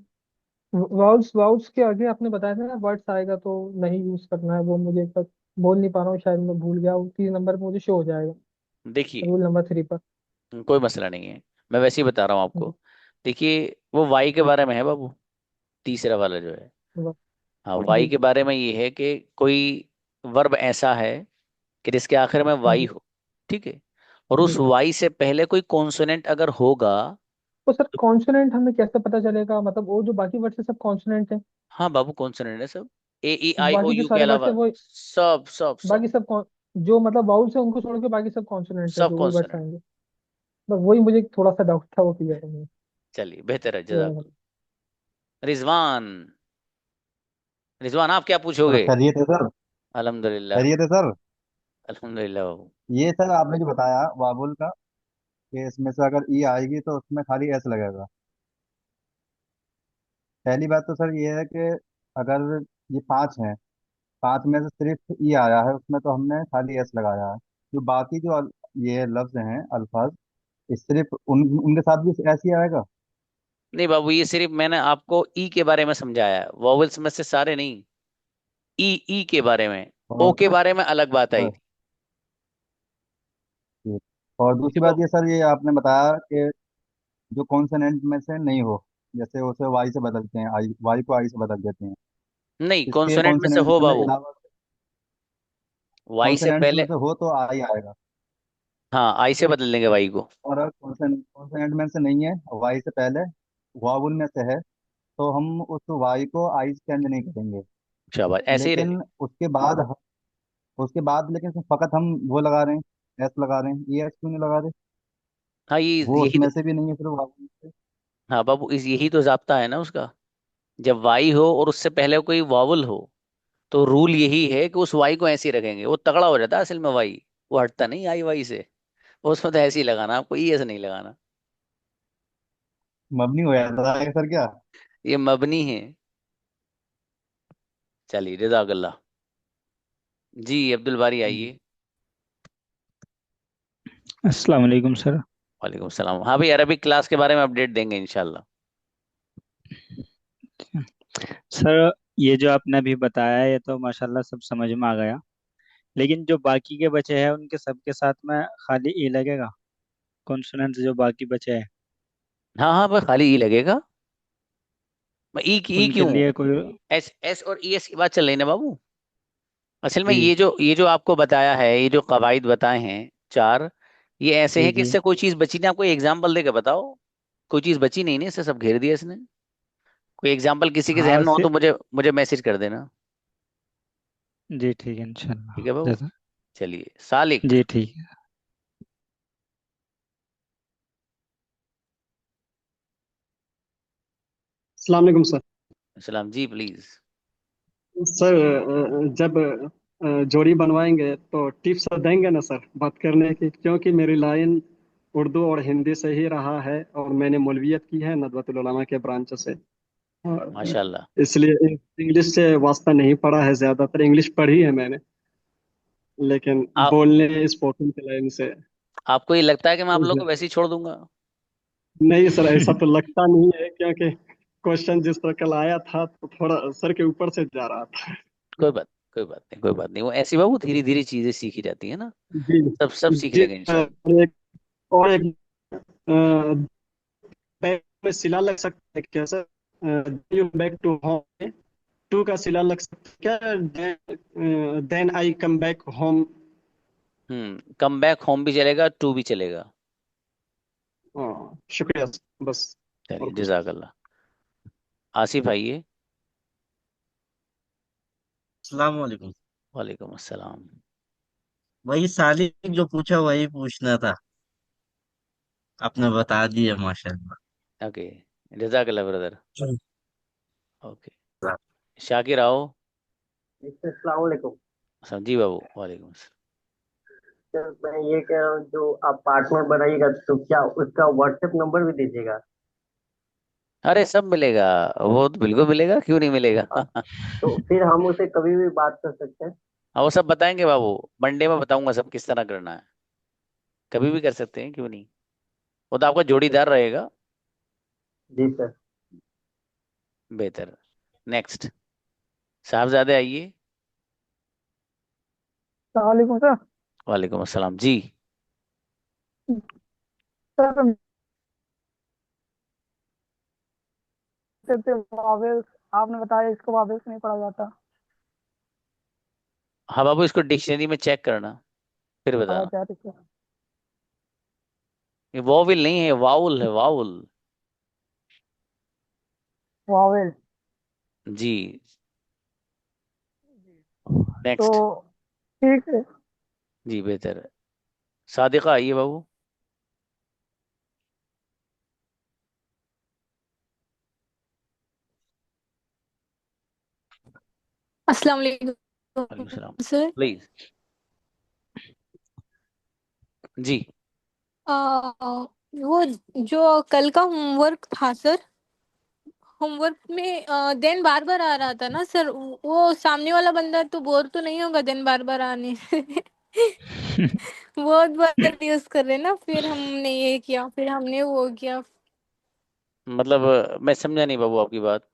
वाउल्स वाउल्स के आगे आपने बताया था ना, वर्ड्स आएगा तो नहीं यूज करना है। वो मुझे तक बोल नहीं पा रहा हूँ, शायद मैं भूल गया हूँ। 3 नंबर पे मुझे शो हो जाएगा, देखिए, रूल नंबर 3 पर। कोई मसला नहीं है, मैं वैसे ही बता रहा हूँ जी। आपको। देखिए, वो वाई के बारे में है बाबू, तीसरा वाला जो है। वाह, हाँ, वाई जी के बारे में ये है कि कोई वर्ब ऐसा है कि जिसके आखिर में वाई जी हो। ठीक है, और उस जी। वाई से पहले कोई कॉन्सोनेंट अगर होगा तो सर तो, कॉन्सोनेंट हमें कैसे पता चलेगा, मतलब वो जो बाकी वर्ड है सब कॉन्सोनेंट है? हाँ बाबू कॉन्सोनेंट है सब, ए ई आई ओ बाकी जो यू के सारे वर्ड्स है अलावा वो, सब सब सब बाकी सब जो मतलब वाउल्स है उनको छोड़ के बाकी सब कॉन्सोनेंट है, सब जो भी वर्ड्स कॉन्सोनेंट। आएंगे। बस वही मुझे थोड़ा सा डाउट था, वो क्लियर करना चलिए, बेहतर है, है। जजाक। रिजवान, रिजवान आप क्या सर पूछोगे? खैरियत है सर। अल्हम्दुलिल्लाह। खैरियत है सर। अल्हम्दुलिल्लाह बाबू। ये सर आपने जो बताया वाबुल का, कि इसमें से अगर ई आएगी तो उसमें खाली एस लगेगा। पहली बात तो सर ये है कि अगर ये पांच हैं, पांच में से सिर्फ ई आया है, उसमें तो हमने खाली एस लगाया है। जो बाकी जो ये लफ्ज हैं, अल्फाज, ये सिर्फ उनके साथ भी ऐसे ही आएगा। नहीं बाबू, ये सिर्फ मैंने आपको ई के बारे में समझाया है, वॉवल्स में से सारे नहीं। ई, ई के बारे में। ओ और के बारे में अलग बात आई बस थी। ये। और दूसरी देखो, बात ये सर, ये आपने बताया कि जो कॉन्सोनेंट में से नहीं हो, जैसे उसे वाई से बदलते हैं, आई वाई को आई से बदल देते हैं। नहीं, इसके कॉन्सोनेंट में से कॉन्सोनेंट हो में बाबू। अलावा वाई से कॉन्सोनेंट्स में पहले। से हो तो आई आएगा। हाँ, आई से बदल देंगे वाई को। और अगर कॉन्सोनेंट में से नहीं है, वाई से पहले वावुल में से है, तो हम उस वाई को आई से चेंज नहीं करेंगे। शाबाश, ऐसे ही रहे। लेकिन उसके बाद लेकिन फकत हम वो लगा रहे हैं, एस लगा रहे हैं, ये एस क्यों नहीं लगा रहे? हाँ, ये वो यही तो। उसमें से भी नहीं है, सिर्फ वावुल में से। हाँ बाबू, इस यही तो जाब्ता है ना उसका। जब वाई हो और उससे पहले कोई वावल हो, तो रूल यही है कि उस वाई को ऐसे ही रखेंगे। वो तगड़ा हो जाता है असल में वाई। वो हटता नहीं आई वाई से। उसमें तो ऐसे ही लगाना, आपको ई ऐसे नहीं लगाना। मबनी हो जाता है सर क्या? ये मबनी है। चलिए, जज़ाकल्लाह। जी, अब्दुल बारी आइए। अस्सलाम वालेकुम सर। वालेकुम सलाम। हाँ भाई, अरबिक क्लास के बारे में अपडेट देंगे इंशाल्लाह। सर, ये जो आपने अभी बताया है, ये तो माशाल्लाह सब समझ में आ गया। लेकिन जो बाकी के बचे हैं उनके सबके साथ में खाली ई लगेगा? कॉन्सोनेंट्स जो बाकी बचे हैं हाँ हाँ, बस खाली ई लगेगा। मैं ई की ई उनके क्यों? लिए कोई? एस एस और ई एस की बात चल रही है ना बाबू। असल में जी ये जो आपको बताया है, ये जो कवाइद बताए हैं चार, ये ऐसे जी हैं कि जी। इससे कोई चीज बची नहीं। आप कोई एग्जाम्पल दे के बताओ। कोई चीज बची नहीं, नहीं इससे सब घेर दिया इसने। कोई एग्जाम्पल किसी के जहन हाँ में हो से तो मुझे मुझे मैसेज कर देना। जी ठीक है ठीक इंशाल्लाह। है बाबू। जैसा चलिए, सालिक। जी ठीक है। अस्सलाम वालेकुम सर। सलाम जी, प्लीज। सर, जब जोड़ी बनवाएंगे तो टिप्स देंगे ना सर बात करने की, क्योंकि मेरी लाइन उर्दू और हिंदी से ही रहा है और मैंने मौलवियत की है नदवतुल उलमा के ब्रांच से। और माशाल्लाह। इसलिए इंग्लिश से वास्ता नहीं पड़ा है, ज्यादातर इंग्लिश पढ़ी है मैंने, लेकिन आप बोलने स्पोकन के लाइन से आपको ये लगता है कि मैं आप लोग को वैसे ही छोड़ दूंगा? नहीं सर, ऐसा तो लगता नहीं है, क्योंकि क्वेश्चन जिस तरह कल आया था तो थोड़ा सर के ऊपर से जा रहा था। कोई बात, कोई बात नहीं, कोई बात नहीं। वो ऐसी बाबू धीरे धीरे चीजें सीखी जाती है ना। जी सब सब सीख जी। लेंगे इंशाल्लाह। और एक बैक में सिला लग सकता है क्या sir? You back to home, to का सिला लग सकता है क्या? Then I come back home. Come back home भी चलेगा, टू भी चलेगा। शुक्रिया सर, बस। और चलिए, कुछ नहीं। जजाकल्लाह। आसिफ आइए। अस्सलाम वालेकुम। वालेकुम अस्सलाम। वही सालिक जो पूछा वही पूछना था, आपने बता दिया माशाल्लाह। ओके, जजाकल्लाह ब्रदर। चलो। ओके। शाकिर आओ। अस्सलाम वालेकुम। जी बाबू, वालेकुम अस्सलाम। सर, मैं ये कह रहा हूँ, जो आप पार्टनर बनाइएगा तो क्या उसका व्हाट्सएप नंबर भी दीजिएगा? अरे सब मिलेगा। वो तो बिल्कुल मिलेगा, क्यों नहीं मिलेगा। हाँ, तो फिर हम उसे कभी भी बात कर सकते हैं। हाँ, वो सब बताएंगे बाबू। मंडे में बताऊंगा सब किस तरह करना है। कभी भी कर सकते हैं, क्यों नहीं। वो तो आपका जोड़ीदार रहेगा। जी सर। बेहतर। नेक्स्ट। साहबजादे आइए। सलामकुम सर। वालेकुम अस्सलाम जी। सर, वावेल्स आपने बताया, इसको वावेल्स नहीं पढ़ा जाता। हाँ बाबू, इसको डिक्शनरी में चेक करना, फिर बताना। अच्छा ठीक है। ये वॉविल नहीं है, वाउल है, वाउल। वावेल। जी। तो नेक्स्ट। ठीक है। जी, बेहतर है। सादिका आइए बाबू। अस्सलाम वालेकुम। वालेकुम सलाम। Sir please. जी। वो जो कल का होमवर्क था सर, होमवर्क में देन बार बार आ रहा था ना सर, वो सामने वाला बंदा तो बोर तो नहीं होगा देन बार बार आने से? बहुत बार यूज कर रहे हैं ना, फिर हमने ये किया, फिर हमने वो किया। मतलब मैं समझा नहीं बाबू आपकी बात।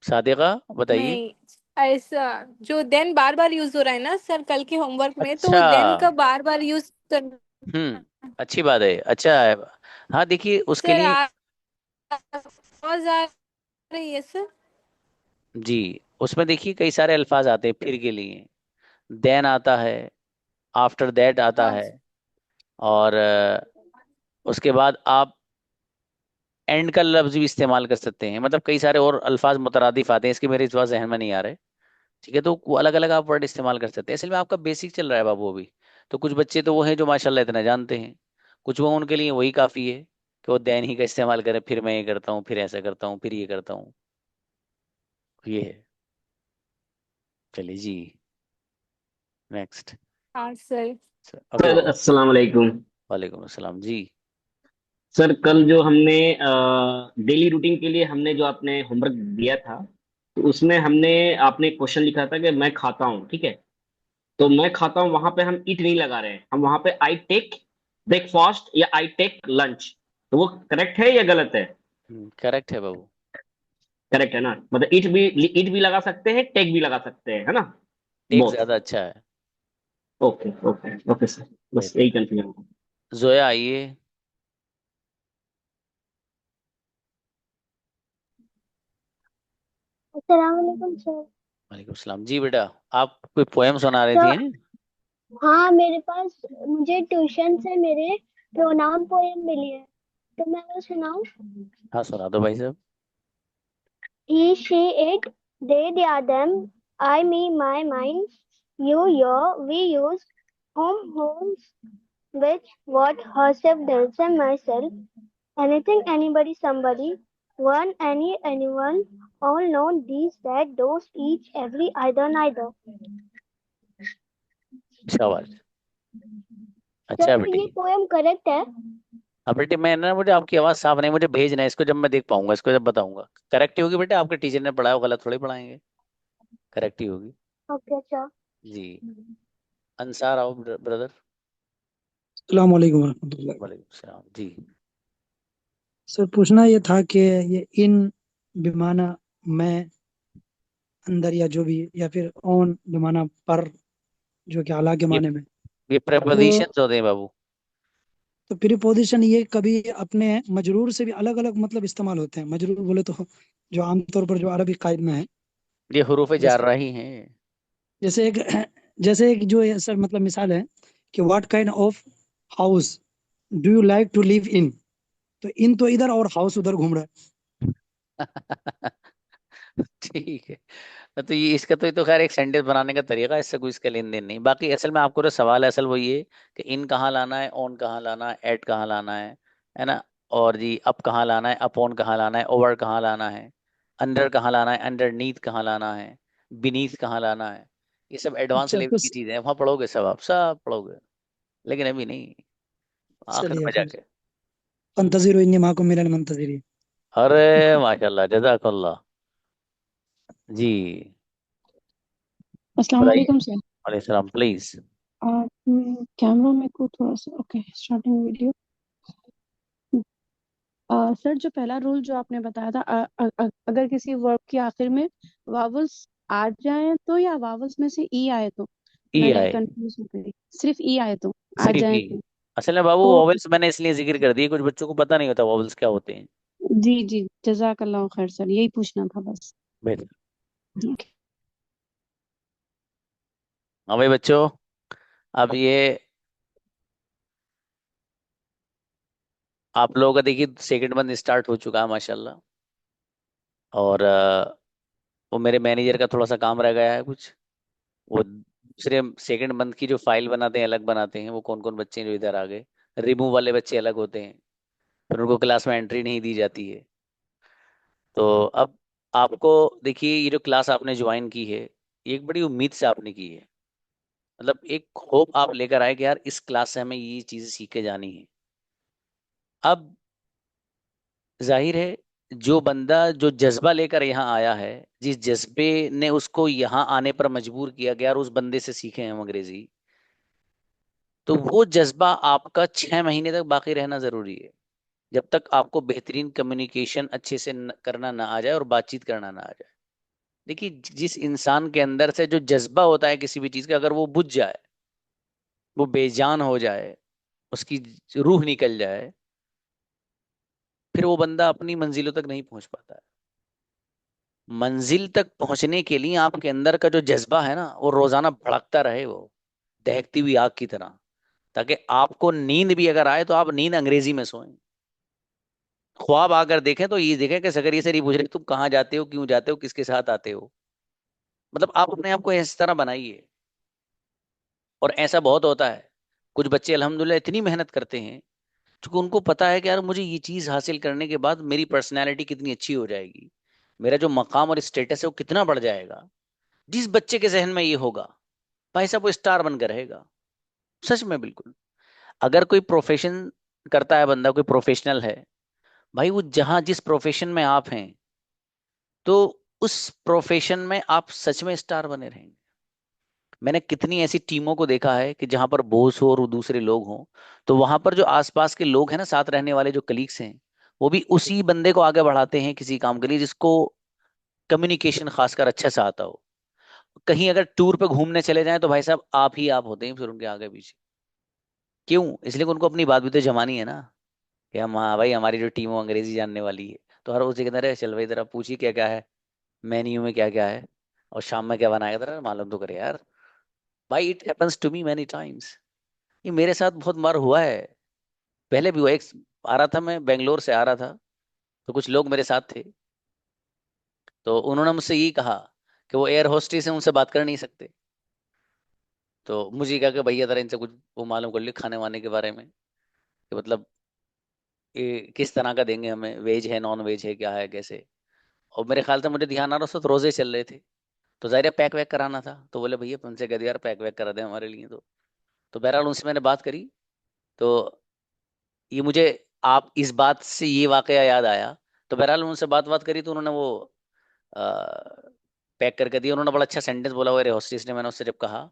सादिका बताइए। नहीं, ऐसा जो देन बार बार यूज हो रहा है ना सर कल के होमवर्क में, तो वो अच्छा। देन का बार बार यूज कर। अच्छी बात है, अच्छा है। हाँ देखिए उसके सर लिए। आवाज आ रही है सर? जी। उसमें देखिए कई सारे अल्फाज आते हैं फिर के लिए। देन आता है, आफ्टर दैट आता हाँ है, और उसके बाद आप एंड का लफ्ज भी इस्तेमाल कर सकते हैं। मतलब कई सारे और अल्फाज मुतरादिफ आते हैं, इसके मेरे इस बार जहन में नहीं आ रहे। ठीक है, तो वो अलग अलग आप वर्ड इस्तेमाल कर सकते हैं। असल में आपका बेसिक चल रहा है बाबू अभी। तो कुछ बच्चे तो वो हैं जो माशाल्लाह इतना जानते हैं, कुछ वो उनके लिए वही काफ़ी है कि वो देन ही का इस्तेमाल करें, फिर मैं ये करता हूँ, फिर ऐसा करता हूँ, फिर ये करता हूँ। ये है। चलिए जी। नेक्स्ट। हाँ सर। ओके। सर अस्सलाम वालेकुम। वालेकुम अस्सलाम जी। सर कल जो हमने डेली रूटीन के लिए हमने जो आपने होमवर्क दिया था, तो उसमें हमने आपने क्वेश्चन लिखा था कि मैं खाता हूँ, ठीक है। तो मैं खाता हूँ वहां पे हम ईट नहीं लगा रहे हैं, हम वहां पे आई टेक ब्रेकफास्ट या आई टेक लंच। तो वो करेक्ट है या गलत है? करेक्ट है बाबू। करेक्ट है ना, मतलब ईट भी लगा सकते हैं, टेक भी लगा सकते हैं, है ना? एक बोथ। ज्यादा अच्छा है। ओके ओके ओके सर, बस बेहतर। यही कंफ्यूजन था। जोया आइए। अस्सलाम वालेकुम सर। वालेकुम सलाम जी। बेटा आप कोई पोएम सुना रही तो थी हैं? हाँ, मेरे पास मुझे ट्यूशन से मेरे प्रोनाउन पोएम मिली है, तो मैं वो सुनाऊं? हाँ सुना दो भाई साहब। He, she, it, they, them, I, me, my, mine, you, your, we use, whom, which, what, herself, themselves, myself, anything, anybody, somebody, one, any, anyone, all, known, these, that, those, each, every, either, neither. शाबाश। अच्छा सर बेटी। ये पोएम करेक्ट है? अब बेटे मैं ना, मुझे आपकी आवाज साफ नहीं, मुझे भेजना है इसको, जब मैं देख पाऊंगा इसको जब बताऊंगा। करेक्ट ही होगी बेटे, आपके टीचर ने पढ़ाया हो, गलत थोड़ी पढ़ाएंगे। करेक्ट ही होगी। Okay sir. जी। अंसार आओ ब्रदर। अस्सलाम वालेकुम रहमतुल्लाह। वालेकुम सलाम जी। सर पूछना ये था कि ये इन बेमाना मैं, अंदर या जो भी, या फिर ऑन बेमाना पर, जो कि अला के ये माने में। ये तो प्रेपोजिशंस होते हैं बाबू। तो प्रीपोजिशन ये कभी अपने मजरूर से भी अलग अलग मतलब इस्तेमाल होते हैं। मजरूर बोले तो जो आमतौर पर जो अरबी कायद में है, ये हुरूफ जार जैसे रही हैं। जैसे एक जैसे एक जो है सर मतलब मिसाल है कि what kind of house do you like to live in. तो इन तो इधर और हाउस उधर घूम रहा है। ठीक है। तो ये इसका तो, ये तो खैर एक सेंटेंस बनाने का तरीका है, इससे कोई इसका लेन देन नहीं। बाकी असल में आपको जो सवाल है असल वो ये कि इन कहाँ लाना है, ऑन कहाँ लाना है, एट कहाँ लाना है ना। और जी अप कहाँ लाना है, अपॉन कहाँ लाना है, ओवर कहाँ लाना है, अंडर कहाँ लाना है, अंडरनीथ कहाँ लाना है, बीनीथ कहाँ लाना है। ये सब एडवांस अच्छा लेवल तो की चीजें हैं, वहाँ पढ़ोगे सब, आप सब पढ़ोगे। लेकिन अभी नहीं, आखिर चलिए में फिर जाके। फंतजिर इन्नी माकुम मिनल मुंतजिरीन। अरे माशाल्लाह जज़ाकल्लाह। जी। अस्सलाम बताइए। वालेकुम सर। वालेकुम सलाम प्लीज। कैमरा मेरे को थोड़ा सा ओके, स्टार्टिंग वीडियो। सर जो पहला रूल जो आपने बताया था, अगर किसी वर्ब के आखिर में वावल्स आ जाए तो, या वावल्स में से ई आए तो? ई मैं आए। कंफ्यूज हो गई, सिर्फ ई आए तो, आ सिर्फ जाए ई। तो। असल में बाबू तो वॉवेल्स मैंने इसलिए जिक्र कर दिए, कुछ बच्चों को पता नहीं होता वॉवेल्स क्या होते हैं। जी जी, जजाकल्लाह खैर सर, यही पूछना था बस। बेहतर। ओके। हाँ भाई बच्चों, अब ये आप लोगों का देखिए सेकंड मंथ स्टार्ट हो चुका है माशाल्लाह। और वो मेरे मैनेजर का थोड़ा सा काम रह गया है कुछ। वो दूसरे सेकंड मंथ की जो फाइल बनाते हैं अलग बनाते हैं, वो कौन कौन बच्चे हैं जो इधर आ गए। रिमूव वाले बच्चे अलग होते हैं, फिर उनको क्लास में एंट्री नहीं दी जाती है। तो अब आपको देखिए, ये जो क्लास आपने ज्वाइन की है, ये एक बड़ी उम्मीद से आपने की है। मतलब एक होप आप लेकर आए कि यार इस क्लास से हमें ये चीजें सीख के जानी है। अब जाहिर है, जो बंदा जो जज्बा लेकर यहाँ आया है, जिस जज्बे ने उसको यहाँ आने पर मजबूर किया कि यार उस बंदे से सीखे हम अंग्रेजी, तो वो जज्बा आपका 6 महीने तक बाकी रहना जरूरी है। जब तक आपको बेहतरीन कम्युनिकेशन अच्छे से करना ना आ जाए और बातचीत करना ना आ जाए। देखिए, जिस इंसान के अंदर से जो जज्बा होता है किसी भी चीज का, अगर वो बुझ जाए, वो बेजान हो जाए, उसकी रूह निकल जाए, फिर वो बंदा अपनी मंजिलों तक नहीं पहुंच पाता है। मंजिल तक पहुंचने के लिए आपके अंदर का जो जज्बा है ना, वो रोजाना भड़कता रहे, वो दहकती हुई आग की तरह, ताकि आपको नींद भी अगर आए तो आप नींद अंग्रेजी में सोएं। ख्वाब आकर देखें तो ये देखें कि सगर ये से नहीं पूछ रहे तुम कहाँ जाते हो, क्यों जाते हो, किसके साथ आते हो। मतलब आप अपने आप को इस तरह बनाइए। और ऐसा बहुत होता है, कुछ बच्चे अल्हम्दुलिल्लाह इतनी मेहनत करते हैं, क्योंकि उनको पता है कि यार मुझे ये चीज हासिल करने के बाद मेरी पर्सनैलिटी कितनी अच्छी हो जाएगी, मेरा जो मकाम और स्टेटस है वो कितना बढ़ जाएगा। जिस बच्चे के जहन में ये होगा, भाई साहब वो स्टार बनकर रहेगा। सच में, बिल्कुल। अगर कोई प्रोफेशन करता है बंदा, कोई प्रोफेशनल है, भाई वो जहां जिस प्रोफेशन में आप हैं, तो उस प्रोफेशन में आप सच में स्टार बने रहेंगे। मैंने कितनी ऐसी टीमों को देखा है कि जहां पर बॉस हो और दूसरे लोग हों, तो वहां पर जो आसपास के लोग हैं ना, साथ रहने वाले जो कलीग्स हैं, वो भी उसी बंदे को आगे बढ़ाते हैं किसी काम के लिए जिसको कम्युनिकेशन खासकर अच्छा से आता हो। कहीं अगर टूर पे घूमने चले जाएं तो भाई साहब आप ही आप होते हैं फिर उनके आगे पीछे। क्यों? इसलिए कि उनको अपनी बात भी तो जमानी है ना, कि हम, हाँ भाई हमारी जो टीम हो अंग्रेजी जानने वाली है। तो हर उसी के अंदर है, चल भाई जरा पूछिए क्या क्या है, मेन्यू में क्या क्या है, और शाम में क्या बनाएगा, जरा मालूम तो करे यार। भाई it happens to me many times. ये मेरे साथ बहुत बार हुआ है। पहले भी हुआ। एक आ रहा था, मैं बेंगलोर से आ रहा था, तो कुछ लोग मेरे साथ थे, तो उन्होंने मुझसे यही कहा कि वो एयर होस्टेस है, उनसे बात कर नहीं सकते। तो मुझे कहा कि भैया जरा इनसे कुछ वो मालूम कर लियो खाने वाने के बारे में, कि मतलब ये किस तरह का देंगे हमें, वेज है नॉन वेज है क्या है कैसे। और मेरे ख्याल से मुझे ध्यान आ रहा, उस वक्त रोजे चल रहे थे, तो जाहिर है पैक वैक कराना था। तो बोले भैया उनसे कह दिया यार पैक वैक करा दे हमारे लिए। तो बहरहाल उनसे मैंने बात करी। तो ये मुझे आप इस बात से ये वाकया याद आया। तो बहरहाल उनसे बात बात करी, तो उन्होंने वो पैक करके दिया। उन्होंने बड़ा अच्छा सेंटेंस बोला हुआ हॉस्टेस ने। मैंने उससे जब कहा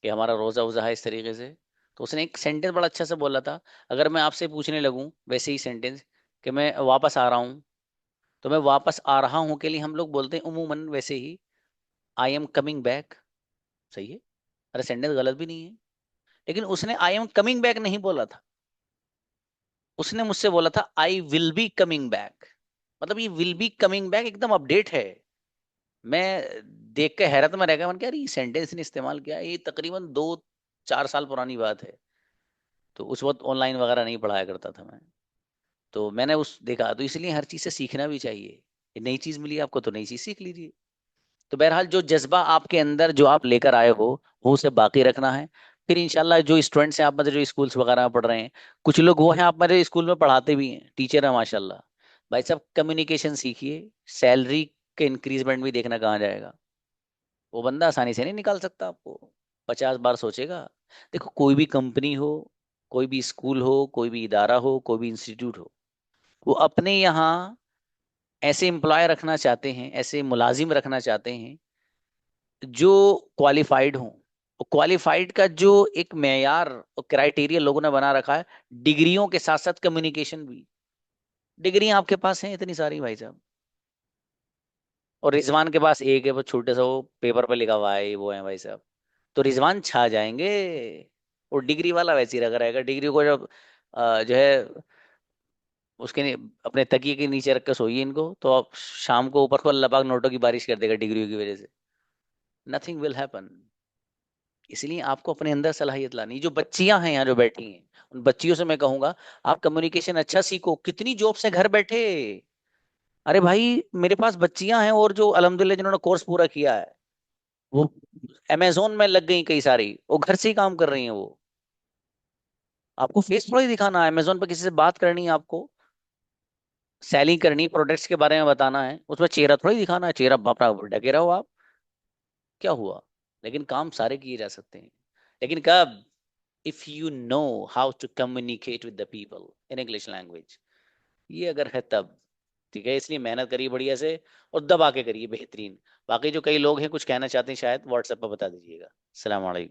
कि हमारा रोजा वोजा है इस तरीके से, तो उसने एक सेंटेंस बड़ा अच्छा से बोला था। अगर मैं आपसे पूछने लगूं वैसे ही सेंटेंस कि मैं वापस आ रहा हूं, तो मैं वापस आ रहा हूं के लिए हम लोग बोलते हैं उमूमन वैसे ही, आई एम कमिंग बैक। सही है, अरे सेंटेंस गलत भी नहीं है। लेकिन उसने आई एम कमिंग बैक नहीं बोला था, उसने मुझसे बोला था I will be coming back. मतलब ये विल बी कमिंग बैक एकदम अपडेट है। मैं देख के हैरत में रह गया, मैंने कहा यार ये सेंटेंस ने इस्तेमाल किया है, ये तकरीबन 2-4 साल पुरानी बात है। तो उस वक्त ऑनलाइन वगैरह नहीं पढ़ाया करता था मैं। तो मैंने उस देखा, तो इसलिए हर चीज से सीखना भी चाहिए। ये नई चीज मिली आपको तो नई चीज सीख लीजिए। तो बहरहाल जो जज्बा आपके अंदर जो आप लेकर आए हो, वो उसे बाकी रखना है। फिर इंशाल्लाह जो स्टूडेंट्स हैं आप मतलब जो स्कूल्स वगैरह में पढ़ रहे हैं, कुछ लोग वो हैं आप मेरे स्कूल में पढ़ाते भी हैं, टीचर हैं माशाल्लाह। भाई साहब कम्युनिकेशन सीखिए। सैलरी के इंक्रीजमेंट भी देखना कहाँ जाएगा, वो बंदा आसानी से नहीं निकाल सकता आपको, 50 बार सोचेगा। देखो कोई भी कंपनी हो, कोई भी स्कूल हो, कोई भी इदारा हो, कोई भी इंस्टीट्यूट हो, वो अपने यहाँ ऐसे एम्प्लॉय रखना चाहते हैं, ऐसे मुलाजिम रखना चाहते हैं जो क्वालिफाइड हों। क्वालिफाइड का जो एक मेयार और क्राइटेरिया लोगों ने बना रखा है, डिग्रियों के साथ साथ कम्युनिकेशन भी। डिग्री आपके पास है इतनी सारी भाई साहब, और रिजवान के पास एक है, वो छोटे सा वो पेपर पे लिखा हुआ है ये वो है भाई साहब। तो रिजवान छा जाएंगे, वो डिग्री वाला वैसे ही रखा रहेगा। डिग्री को जब जो है उसके अपने तकिए के नीचे रख के सोइए इनको, तो आप शाम को ऊपर को अल्लाह पाक नोटों की बारिश कर देगा डिग्रियों की वजह से। Nothing will happen. इसलिए आपको अपने अंदर सलाहियत लानी। जो बच्चियां हैं यहाँ जो बैठी हैं, उन बच्चियों से मैं कहूंगा आप कम्युनिकेशन अच्छा सीखो। कितनी जॉब से घर बैठे, अरे भाई मेरे पास बच्चियां हैं और जो अल्हम्दुलिल्लाह जिन्होंने कोर्स पूरा किया है, वो अमेजोन में लग गई कई सारी, वो घर से ही काम कर रही हैं वो। आपको फेस थोड़ा ही दिखाना है, अमेजोन पर किसी से बात करनी है आपको, सेलिंग करनी, प्रोडक्ट्स के बारे में बताना है, उसमें चेहरा थोड़ी दिखाना है, चेहरा अपना ढके रहो आप, क्या हुआ। लेकिन काम सारे किए जा सकते हैं। लेकिन कब, if you know how to communicate with the people in English language, ये अगर है तब। ठीक है, इसलिए मेहनत करिए बढ़िया से और दबा के करिए बेहतरीन। बाकी जो कई लोग हैं कुछ कहना चाहते हैं शायद, व्हाट्सएप पर बता दीजिएगा। अस्सलाम वालेकुम।